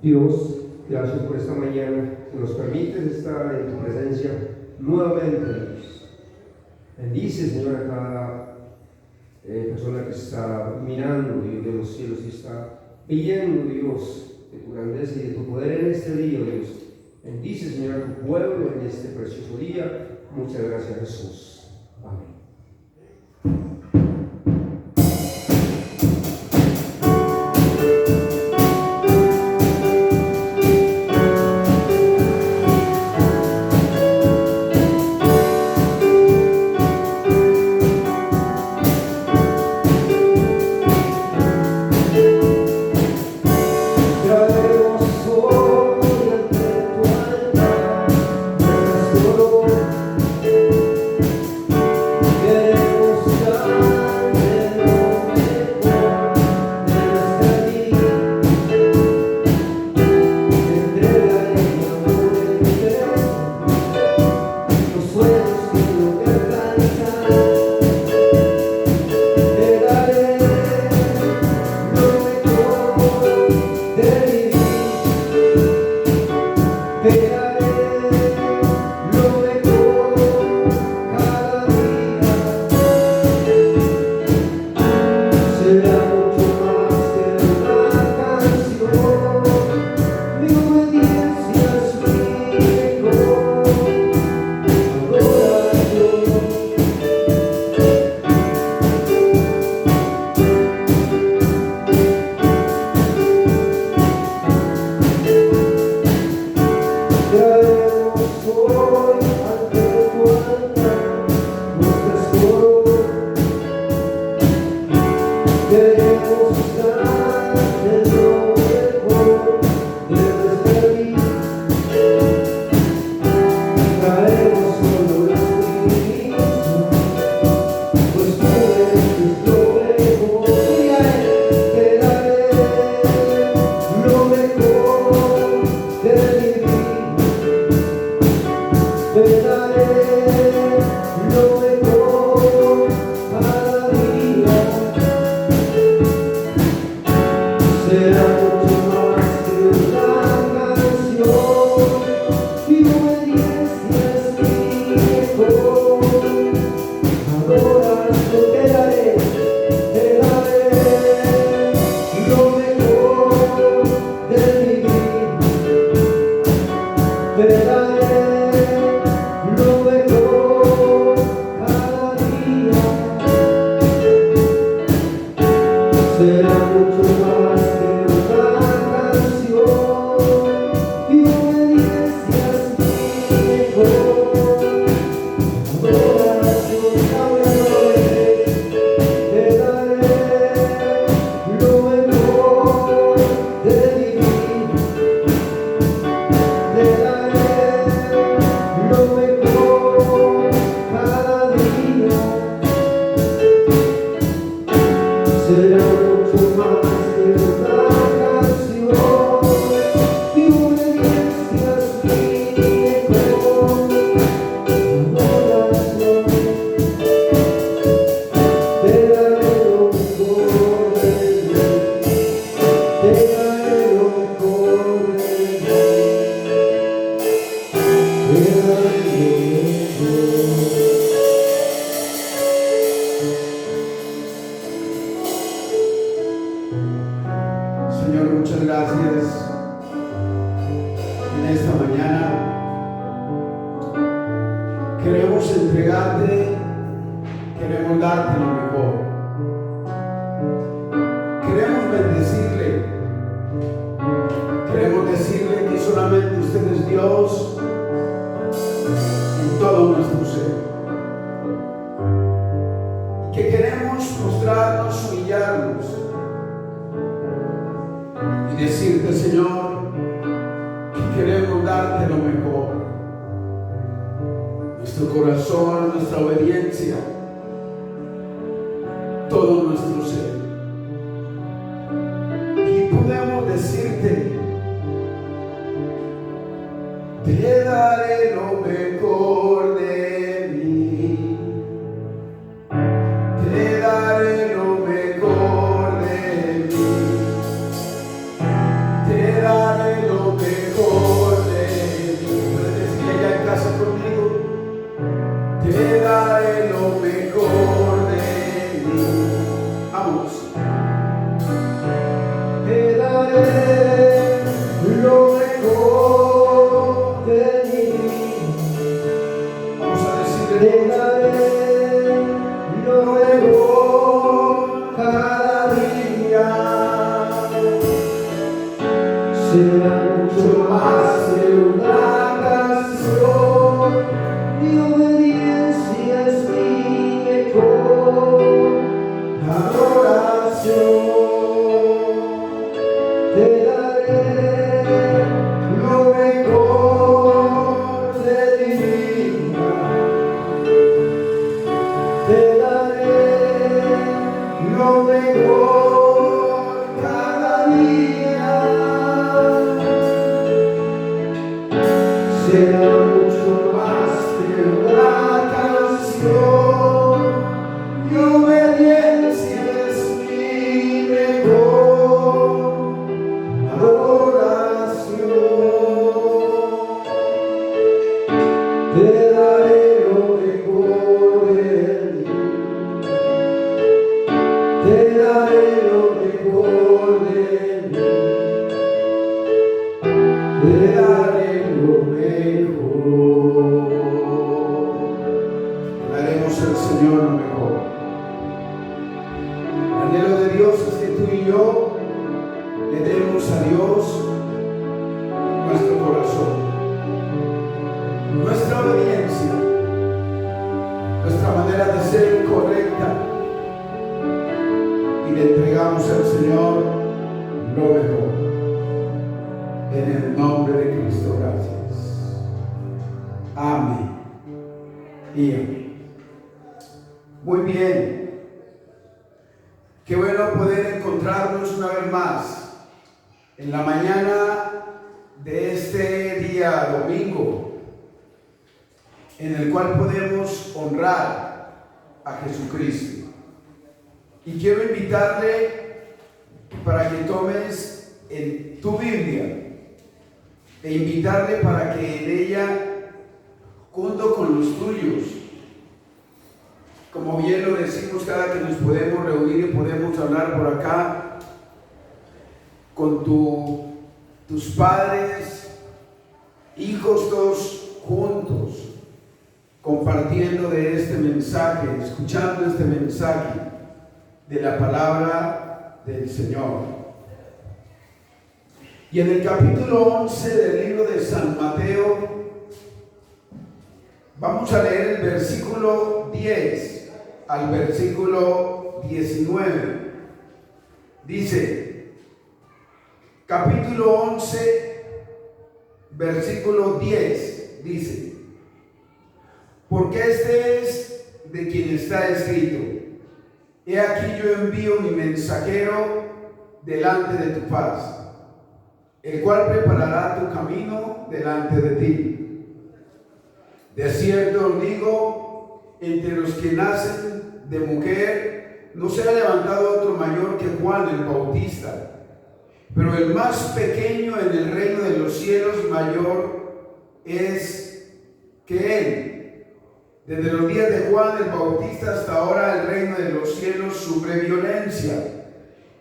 Dios, gracias por esta mañana que nos permites estar en tu presencia nuevamente, Dios. Bendice, Señor, a cada persona que está mirando, Dios, de los cielos y está viendo, Dios, de tu grandeza y de tu poder en este día, Dios. Bendice, Señor, a tu pueblo en este precioso día. Muchas gracias, Jesús. Amén. Señor, muchas gracias en esta mañana. Queremos entregarte, queremos darte lo mejor. Queremos bendecirle, queremos decirle que solamente usted es Dios en todo nuestro ser. Que queremos mostrarnos, humillarnos y decirte, Señor, que queremos darte lo mejor. Nuestro corazón, nuestra obediencia, todo nuestro ser. Y podemos decirte, te daré lo mejor de mí. Te daré lo mejor de mí. Te daré mejor de mí. Puedes decirle allá en casa conmigo, te daré lo mejor de mí. Vamos. Te daré lo mejor de mí. Vamos a decirle, Te daré lo mejor cada día. Será mucho más que una canción. Mi obediencia es mi mejor adoración. Te daré lo mejor de mi vida. Te daré lo mejor cada día. Será mucho más que una canción. Mi obediencia es mi mejor adoración. Te daré lo mejor de mí. Te daré lo mejor de mí. Te daré lo mejor. le daremos al Señor lo mejor. El anhelo de Dios es que tú y yo le demos a Dios nuestro corazón, nuestra obediencia, nuestra manera de ser correcta, y le entregamos al Señor lo mejor. En el nombre de Cristo, gracias. Amén y amén. Muy bien. Qué bueno poder encontrarnos una vez más en la mañana de este día domingo, en el cual podemos honrar a Jesucristo. Y quiero invitarle para que tomes en tu Biblia e invitarle para que en ella, junto con los tuyos, como bien lo decimos cada que nos podemos reunir y podemos hablar por acá, con tus padres, hijos, todos juntos, compartiendo de este mensaje, escuchando este mensaje de la palabra del Señor. Y en el capítulo 11 del libro de San Mateo, vamos a leer el versículo 10 al versículo 19. Dice, capítulo 11, versículo 10, dice, porque este es de quien está escrito: he aquí yo envío mi mensajero delante de tu paz, el cual preparará tu camino delante de ti. De cierto os digo, entre los que nacen de mujer no se ha levantado otro mayor que Juan el Bautista, pero el más pequeño en el reino de los cielos mayor es que él. Desde los días de Juan el Bautista hasta ahora el reino de los cielos sufre violencia,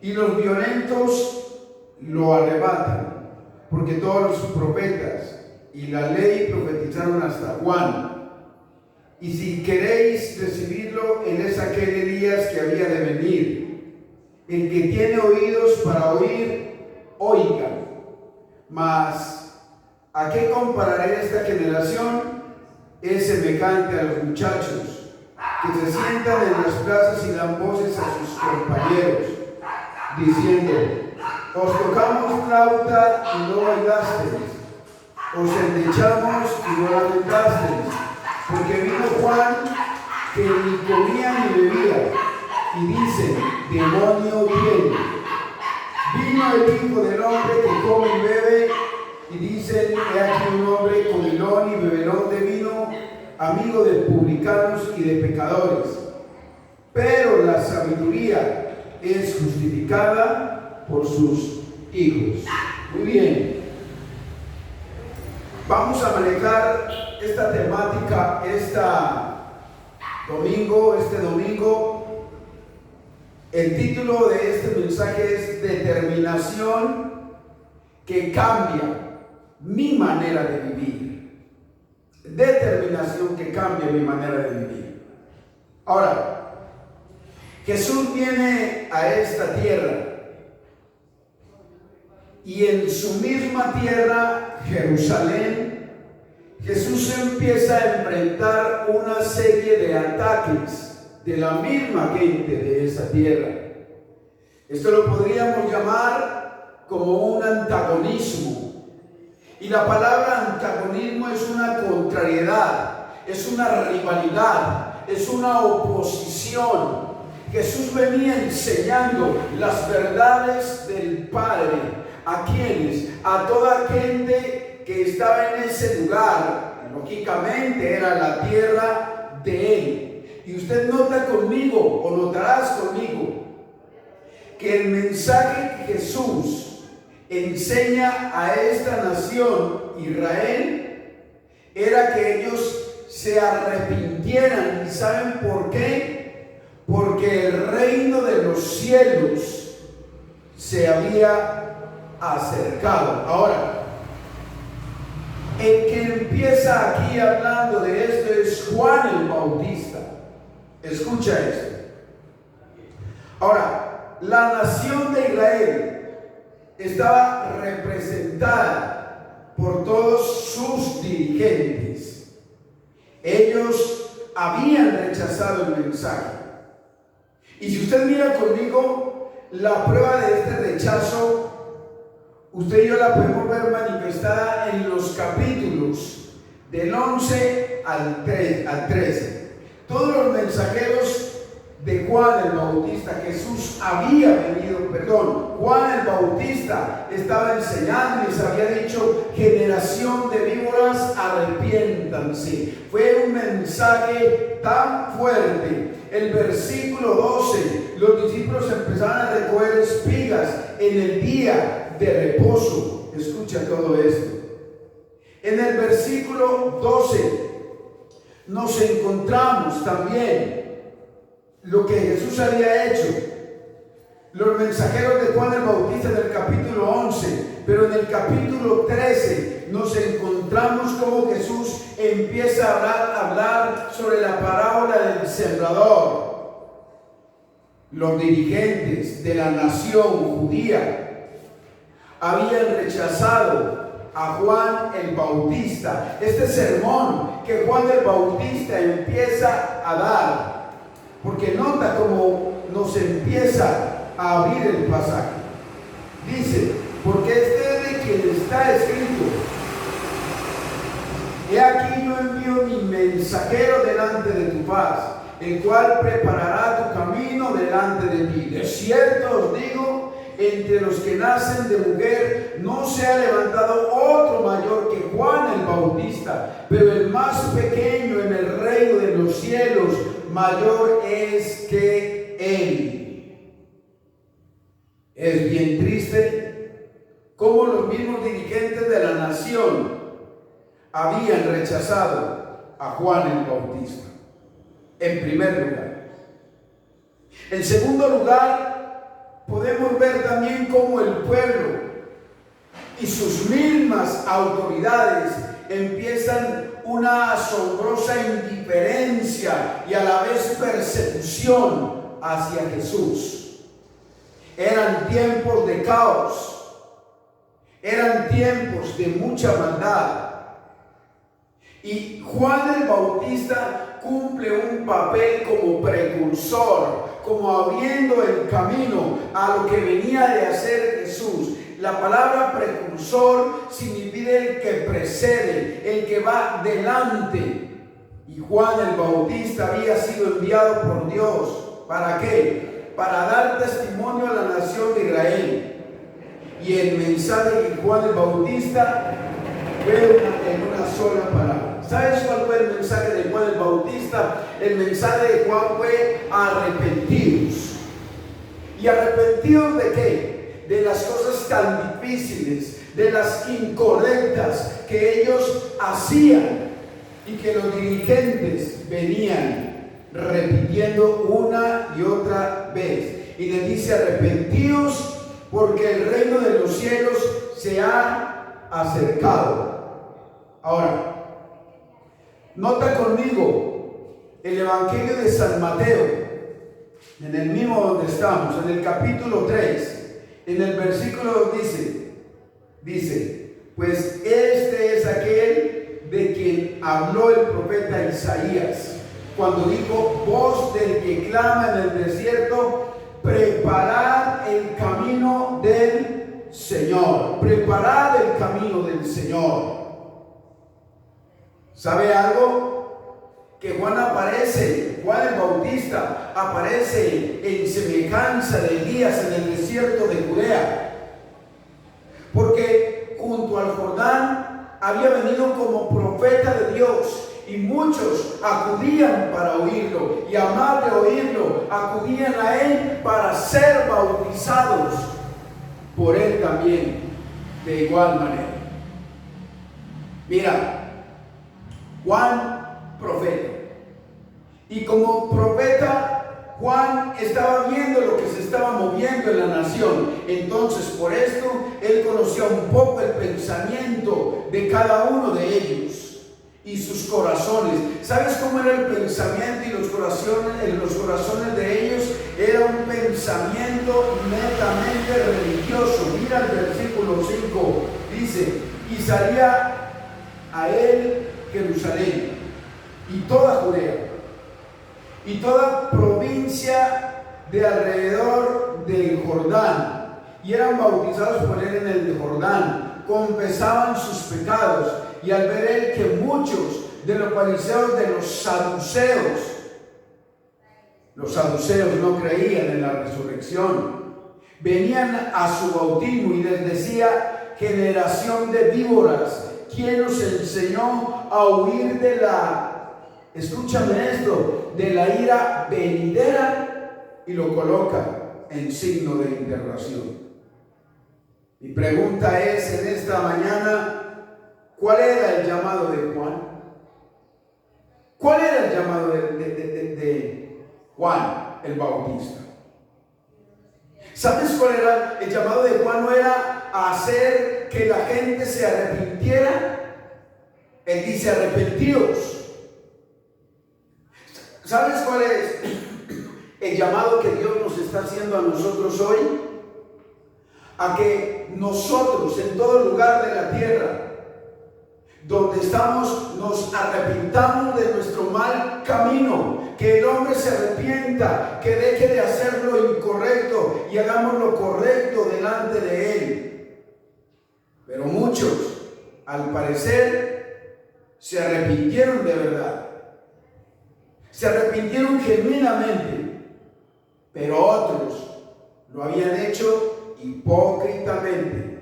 y los violentos lo arrebatan, porque todos los profetas y la ley profetizaron hasta Juan. Y si queréis recibirlo, él es aquel Elías que había de venir. El que tiene oídos para oír, oiga. Mas, ¿a qué compararé esta generación? Es semejante a los muchachos que se sientan en las plazas y dan voces a sus compañeros, diciendo: os tocamos flauta y no bailasteis, os endechamos y no lamentasteis, porque vino Juan que ni comía ni bebía, y dicen: demonio tiene. Vino el Hijo del Hombre que come y bebe, y dicen: he aquí un hombre comilón y bebelón de vino, amigo de publicanos y de pecadores. Pero la sabiduría es justificada por sus hijos. Muy bien. Vamos a manejar esta temática este domingo. El título de este mensaje es Determinación que cambia mi manera de vivir. Determinación que cambia mi manera de vivir. Ahora, Jesús viene a esta tierra y en su misma tierra, Jerusalén, Jesús empieza a enfrentar una serie de ataques de la misma gente de esa tierra. Esto lo podríamos llamar como un antagonismo. Y la palabra antagonismo es una contrariedad, es una rivalidad, es una oposición. Jesús venía enseñando las verdades del Padre. ¿A quiénes? A toda gente que estaba en ese lugar. Lógicamente era la tierra de Él. Y usted nota conmigo, o notarás conmigo, que el mensaje que Jesús enseña a esta nación, Israel, era que ellos se arrepintieran. ¿Y saben por qué? Porque el reino de los cielos se había acercado. Ahora, el que empieza aquí hablando de esto es Juan el Bautista. Escucha esto. Ahora, la nación de Israel estaba representada por todos sus dirigentes. Ellos habían rechazado el mensaje. Y si usted mira conmigo, la prueba de este rechazo, usted y yo la podemos ver manifestada en los capítulos del 11 al 13. Todos los mensajeros de Juan el Bautista, Juan el Bautista estaba enseñando y les había dicho: generación de víboras, arrepiéntanse. Fue un mensaje tan fuerte. El versículo 12, los discípulos empezaron a recoger espigas en el día de reposo. Escucha todo esto. En el versículo 12 nos encontramos también lo que Jesús había hecho. Los mensajeros de Juan el Bautista en el capítulo 11, pero en el capítulo 13 nos encontramos como Jesús empieza a hablar sobre la parábola del sembrador. Los dirigentes de la nación judía habían rechazado a Juan el Bautista. Este sermón que Juan el Bautista empieza a dar, porque nota cómo nos empieza a abrir el pasaje. Dice: porque este es de quien está escrito: he aquí yo envío mi mensajero delante de tu paz, el cual preparará tu camino delante de ti. De cierto os digo, entre los que nacen de mujer no se ha levantado otro mayor que Juan el Bautista, pero el más pequeño en el reino de los cielos mayor es que él. Es bien triste cómo los mismos dirigentes de la nación habían rechazado a Juan el Bautista, en primer lugar. En segundo lugar, podemos ver también cómo el pueblo y sus mismas autoridades empiezan una asombrosa indiferencia y a la vez persecución hacia Jesús. Eran tiempos de caos, eran tiempos de mucha maldad. Y Juan el Bautista cumple un papel como precursor, como abriendo el camino a lo que venía de hacer Jesús. La palabra precursor significa el que precede, el que va delante. Y Juan el Bautista había sido enviado por Dios. ¿Para qué? Para dar testimonio a la nación de Israel. Y el mensaje de Juan el Bautista fue en una sola palabra. ¿Sabes cuál fue el mensaje de Juan el Bautista? El mensaje de Juan fue: arrepentidos. ¿Y arrepentidos de qué? De las cosas tan difíciles, de las incorrectas que ellos hacían y que los dirigentes venían repitiendo una y otra vez. Y les dice: arrepentíos, porque el reino de los cielos se ha acercado. Ahora, nota conmigo el Evangelio de San Mateo, en el mismo donde estamos, en el capítulo 3, en el versículo 2 dice, pues este es aquel de quien habló el profeta Isaías, cuando dijo: voz del que clama en el desierto, preparad el camino del Señor, preparad el camino del Señor. ¿Sabe algo? Que Juan el Bautista aparece en semejanza de Elías en el desierto de Judea, porque junto al Jordán había venido como profeta de Dios, y muchos acudían para oírlo, y además de oírlo, acudían a él para ser bautizados por él también, de igual manera. Mira, Juan, profeta, y como profeta, Juan estaba viendo lo que se estaba moviendo en la nación. Entonces, por esto, él conocía un poco el pensamiento de cada uno de ellos y sus corazones. ¿Sabes cómo era el pensamiento y los corazones de ellos? Era un pensamiento netamente religioso. Mira el versículo 5, dice: y salía a él Jerusalén y toda Judea y toda provincia de alrededor del Jordán, y eran bautizados por él en el Jordán, confesaban sus pecados. Y al ver él que muchos de los fariseos, de los saduceos no creían en la resurrección, venían a su bautismo, y les decía: generación de víboras, ¿quién os enseñó a huir de escúchame esto, de la ira venidera? Y lo coloca en signo de interrogación. Mi pregunta es en esta mañana: ¿cuál era el llamado de Juan? ¿Cuál era el llamado de Juan el Bautista? ¿Sabes cuál era el llamado de Juan? No era hacer que la gente se arrepintiera. Él dice: arrepentíos. ¿Sabes cuál es el llamado que Dios nos está haciendo a nosotros hoy? A que nosotros, en todo lugar de la tierra donde estamos, nos arrepintamos de nuestro mal camino, que el hombre se arrepienta, que deje de hacer lo incorrecto y hagamos lo correcto delante de él. Pero muchos, al parecer, se arrepintieron de verdad, se arrepintieron genuinamente, pero otros lo habían hecho hipócritamente.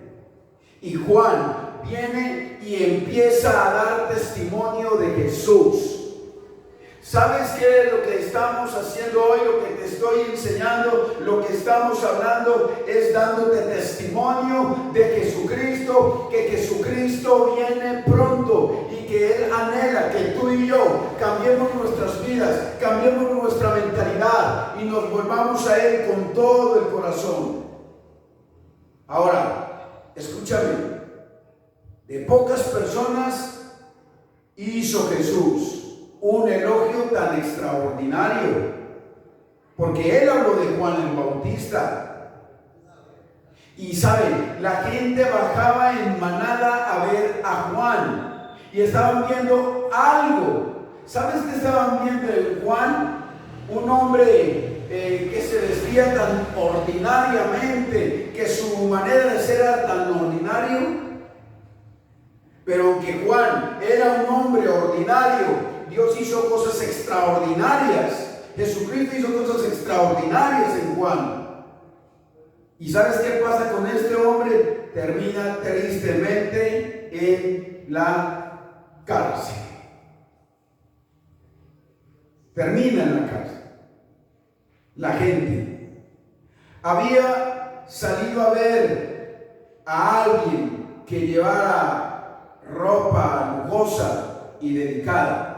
Y Juan viene y empieza a dar testimonio de Jesús. ¿Sabes qué es lo que estamos haciendo hoy? Lo que te estoy enseñando, lo que estamos hablando es dándote testimonio de Jesucristo, que Jesucristo viene pronto y que Él anhela que tú y yo cambiemos nuestras vidas, cambiemos nuestra mentalidad y nos volvamos a Él con todo el corazón. Ahora, escúchame, de pocas personas hizo Jesús un elogio tan extraordinario, porque él habló de Juan el Bautista. Y saben, la gente bajaba en manada a ver a Juan y estaban viendo algo. ¿Sabes qué estaban viendo en Juan? Un hombre que se vestía tan ordinariamente, que su manera de ser era tan ordinario. Pero aunque Juan era un hombre ordinario, Dios hizo cosas extraordinarias. Jesucristo hizo cosas extraordinarias en Juan. ¿Y sabes qué pasa con este hombre? Termina tristemente en la cárcel. Termina en la cárcel. La gente había salido a ver a alguien que llevara ropa lujosa y delicada.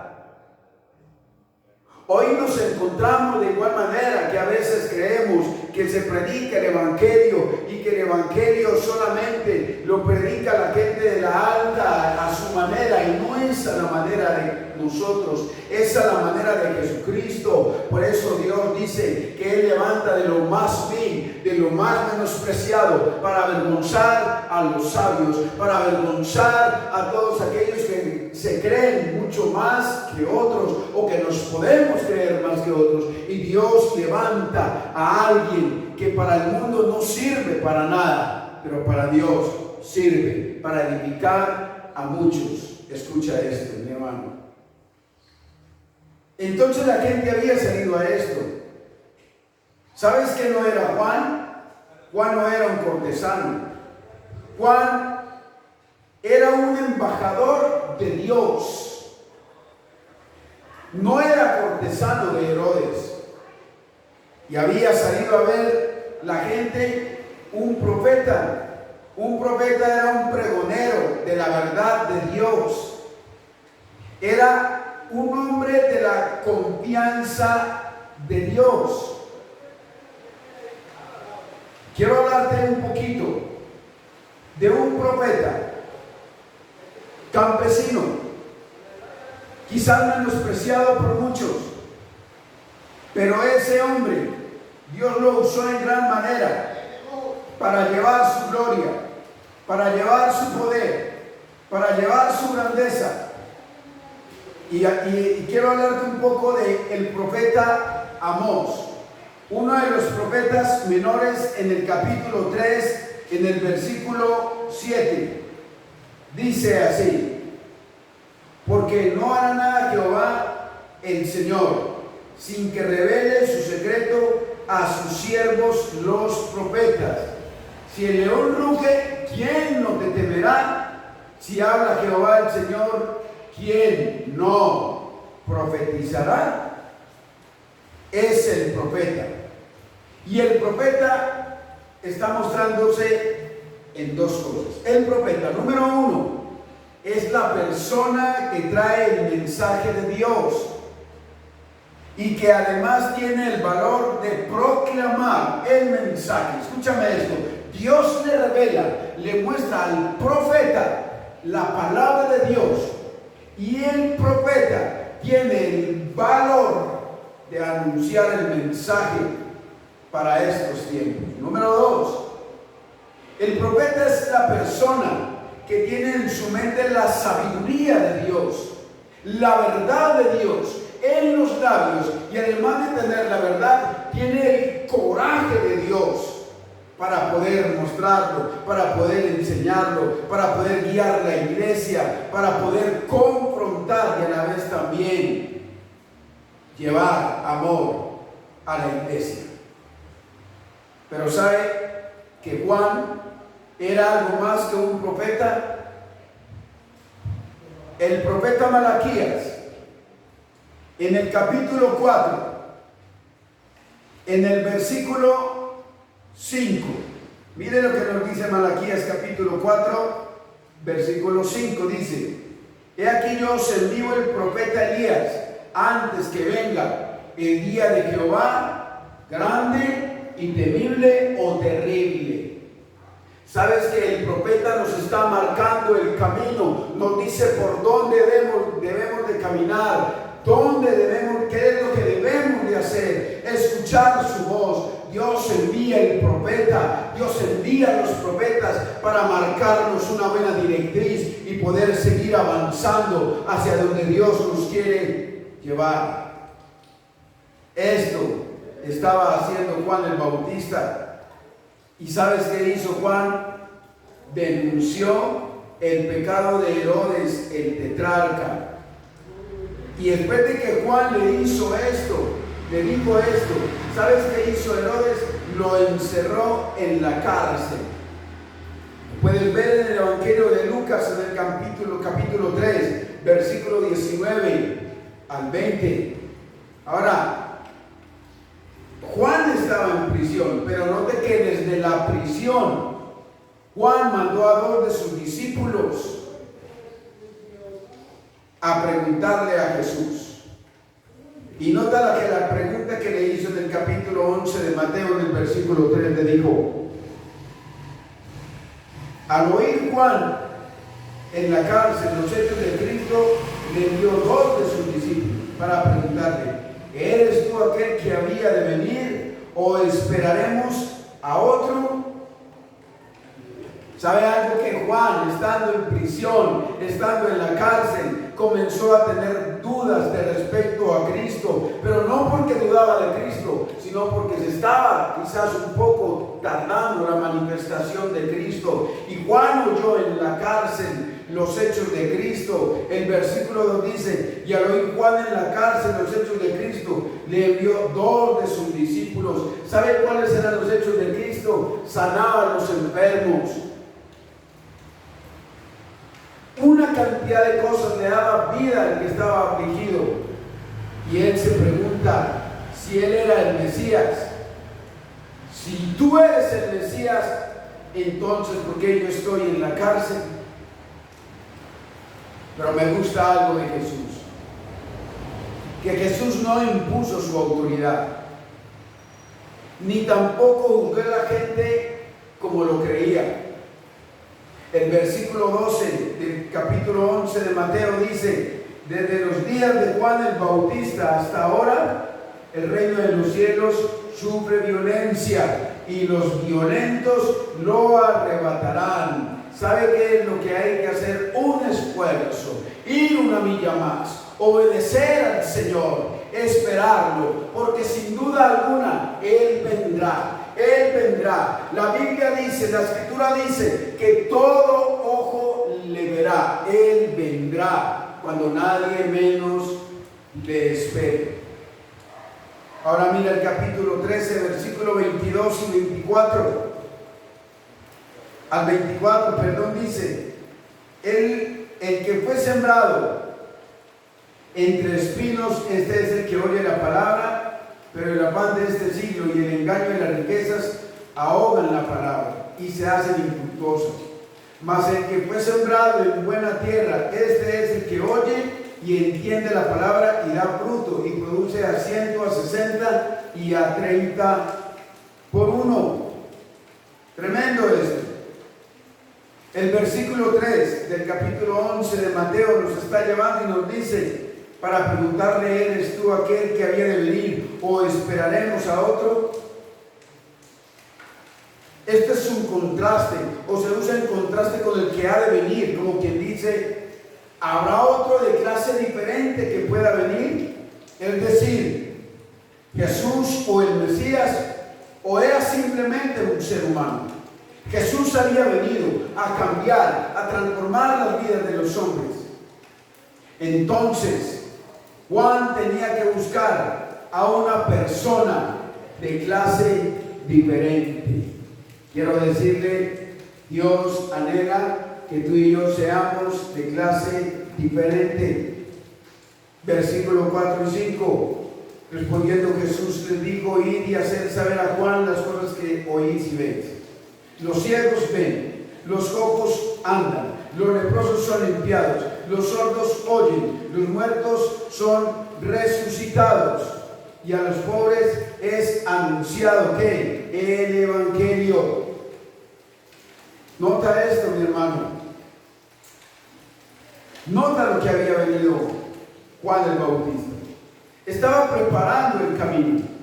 Hoy nos encontramos de igual manera que a veces creemos que se predica el Evangelio y que el Evangelio solamente lo predica la gente de la alta a su manera, y no es a la manera de nosotros, es a la manera de Jesucristo. Por eso Dios dice que Él levanta de lo más vil, de lo más menospreciado, para avergonzar a los sabios, para avergonzar a todos aquellos que se creen mucho más que otros, o que nos podemos creer más que otros. Y Dios levanta a alguien que para el mundo no sirve para nada, pero para Dios sirve para edificar a muchos. Escucha esto, mi hermano. Entonces la gente había salido a esto. ¿Sabes que no era Juan? Juan no era un cortesano. Juan era un embajador de Dios. No era cortesano de Herodes. Y había salido a ver la gente un profeta. Un profeta era un pregonero de la verdad de Dios. Era un hombre de la confianza de Dios. Quiero hablarte un poquito de un profeta campesino, quizás menospreciado por muchos, pero ese hombre Dios lo usó en gran manera para llevar su gloria, para llevar su poder, para llevar su grandeza. Y quiero hablarte un poco del profeta Amós, uno de los profetas menores, en el capítulo 3, en el versículo 7. Dice así: porque no hará nada Jehová el Señor, sin que revele su secreto a sus siervos los profetas. Si el león ruge, ¿quién no te temerá? Si habla Jehová el Señor, ¿quién no profetizará? Es el profeta. Y el profeta está mostrándose en dos cosas. El profeta, número uno, es la persona que trae el mensaje de Dios y que además tiene el valor de proclamar el mensaje. Escúchame esto: Dios le revela, le muestra al profeta la palabra de Dios, y el profeta tiene el valor de anunciar el mensaje para estos tiempos. Número dos, el profeta es la persona que tiene en su mente la sabiduría de Dios, la verdad de Dios en los labios, y además de tener la verdad, tiene el coraje de Dios para poder mostrarlo, para poder enseñarlo, para poder guiar la iglesia, para poder confrontar y a la vez también llevar amor a la iglesia. Pero ¿sabe que Juan era algo más que un profeta? El profeta Malaquías, en el capítulo 4, en el versículo 5, mire lo que nos dice Malaquías capítulo 4, versículo 5, dice: he aquí yo os envío el profeta Elías antes que venga el día de Jehová, grande y temible o terrible. Sabes que el profeta nos está marcando el camino, nos dice por dónde debemos de caminar, qué es lo que debemos de hacer, escuchar su voz. Dios envía el profeta, Dios envía a los profetas para marcarnos una buena directriz y poder seguir avanzando hacia donde Dios nos quiere llevar. Esto estaba haciendo Juan el Bautista. ¿Y sabes qué hizo Juan? Denunció el pecado de Herodes el tetrarca. Y después de que Juan le hizo esto, le dijo esto, ¿sabes qué hizo Herodes? Lo encerró en la cárcel. Puedes ver en el Evangelio de Lucas, en el capítulo 3, versículo 19 al 20. Ahora, Juan estaba en prisión, pero note que desde la prisión Juan mandó a dos de sus discípulos discípulos a preguntarle a Jesús. Y nota que la pregunta que le hizo en el capítulo 11 de Mateo, en el versículo 3, le dijo: al oír Juan en la cárcel los hechos de Cristo, le envió dos de sus discípulos para preguntarle: ¿eres tú aquel que había de venir o esperaremos a otro? ¿Sabe algo? Que Juan, estando en prisión, estando en la cárcel, comenzó a tener dudas de respecto a Cristo, pero no porque dudaba de Cristo, sino porque se estaba quizás un poco tardando la manifestación de Cristo. Y Juan oyó en la cárcel los hechos de Cristo. El versículo 2 dice: y al oír Juan en la cárcel los hechos de Cristo, le envió dos de sus discípulos. ¿Sabe cuáles eran los hechos de Cristo? Sanaba a los enfermos. Una cantidad de cosas, le daba vida al que estaba afligido. Y él se pregunta si él era el Mesías. Si tú eres el Mesías, entonces ¿por qué yo estoy en la cárcel? Pero me gusta algo de Jesús, que Jesús no impuso su autoridad, ni tampoco juzgó a la gente como lo creía. El versículo 12 del capítulo 11 de Mateo dice: desde los días de Juan el Bautista hasta ahora, el reino de los cielos sufre violencia y los violentos lo arrebatarán. ¿Sabe qué es lo que hay que hacer? Un esfuerzo, ir una milla más, obedecer al Señor, esperarlo, porque sin duda alguna Él vendrá. Él vendrá. La Biblia dice, la Escritura dice que todo ojo le verá. Él vendrá cuando nadie menos le espere. Ahora mira el capítulo 13, versículo 22 y 24. Al 24, perdón, dice: el que fue sembrado entre espinos, este es el que oye la palabra, pero el afán de este siglo y el engaño de las riquezas ahogan la palabra y se hacen infructuosas. Mas el que fue sembrado en buena tierra, este es el que oye y entiende la palabra y da fruto, y produce a 100, a 60 y a 30 por uno. Tremendo esto. El versículo 3 del capítulo 11 de Mateo nos está llevando y nos dice, para preguntarle: ¿eres tú aquel que había de venir o esperaremos a otro? Este es un contraste, o se usa en contraste con el que ha de venir, como quien dice: ¿habrá otro de clase diferente que pueda venir? Es decir, Jesús o el Mesías, o era simplemente un ser humano. Jesús había venido a cambiar, a transformar las vidas de los hombres. Entonces Juan tenía que buscar a una persona de clase diferente. Quiero decirle, Dios anhela que tú y yo seamos de clase diferente. Versículo 4 y 5. Respondiendo Jesús les dijo: id y hacer saber a Juan las cosas que oís y veis. Los ciegos ven, los cojos andan, los leprosos son limpiados, los sordos oyen, los muertos son resucitados, y a los pobres es anunciado ¿qué? El Evangelio. Nota esto, mi hermano. Nota lo que había venido Juan el Bautista. Estaba preparando el camino.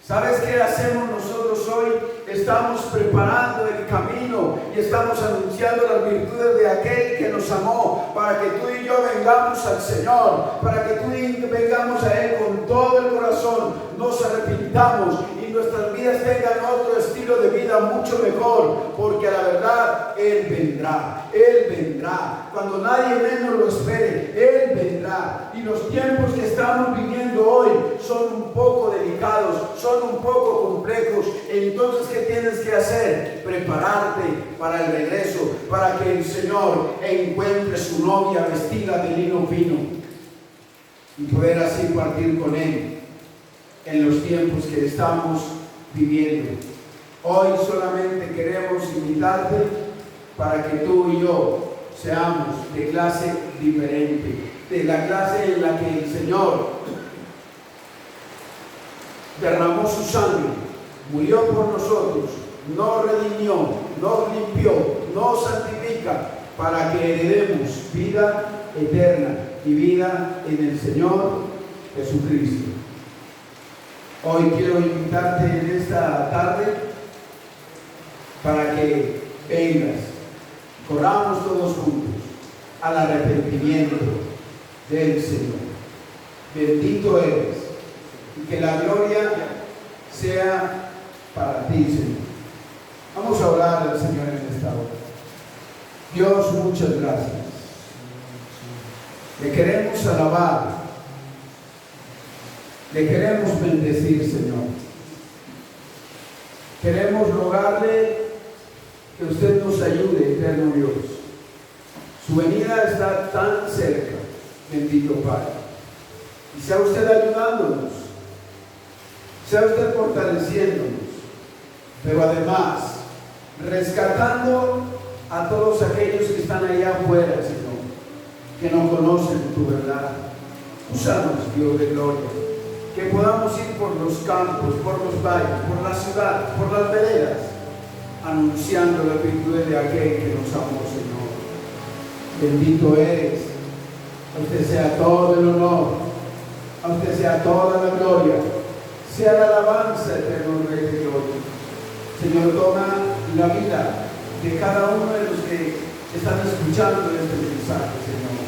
¿Sabes qué hacemos nosotros hoy? Estamos preparando el camino y estamos anunciando las virtudes de aquel que nos amó, para que tú y yo vengamos al Señor, para que tú y yo vengamos a Él con todo el corazón, nos arrepintamos y nuestras vidas tengan otro estilo de vida mucho mejor, porque a la verdad Él vendrá, cuando nadie menos lo espere. Él vendrá, y los tiempos que estamos viviendo hoy son un poco delicados, son un poco complejos. Entonces, ¿qué tienes que hacer? Prepararte para el regreso, para que el Señor encuentre su novia vestida de lino fino y poder así partir con Él en los tiempos que estamos viviendo. Hoy solamente queremos invitarte para que tú y yo seamos de clase diferente, de la clase en la que el Señor derramó su sangre, murió por nosotros, nos redimió, nos limpió, nos santifica para que heredemos vida eterna y vida en el Señor Jesucristo. Hoy quiero invitarte en esta tarde para que vengas, corramos todos juntos al arrepentimiento del Señor. Bendito eres, y que la gloria sea para ti, Señor. Vamos a orar al Señor en esta hora. Dios, muchas gracias. Le queremos alabar, le queremos bendecir, Señor. Queremos rogarle que usted nos ayude, eterno Dios. Su venida está tan cerca, bendito Padre. Y sea usted ayudándonos, sea usted fortaleciéndonos, pero además rescatando a todos aquellos que están allá afuera, Señor, que no conocen tu verdad. Úsanos, Dios de gloria, que podamos ir por los campos, por los valles, por la ciudad, por las veredas, anunciando las virtudes de aquel que nos amó, Señor. Bendito eres. A usted sea todo el honor, a usted sea toda la gloria, sea la alabanza, eterno Rey de gloria. Señor, toma la vida de cada uno de los que están escuchando este mensaje, Señor.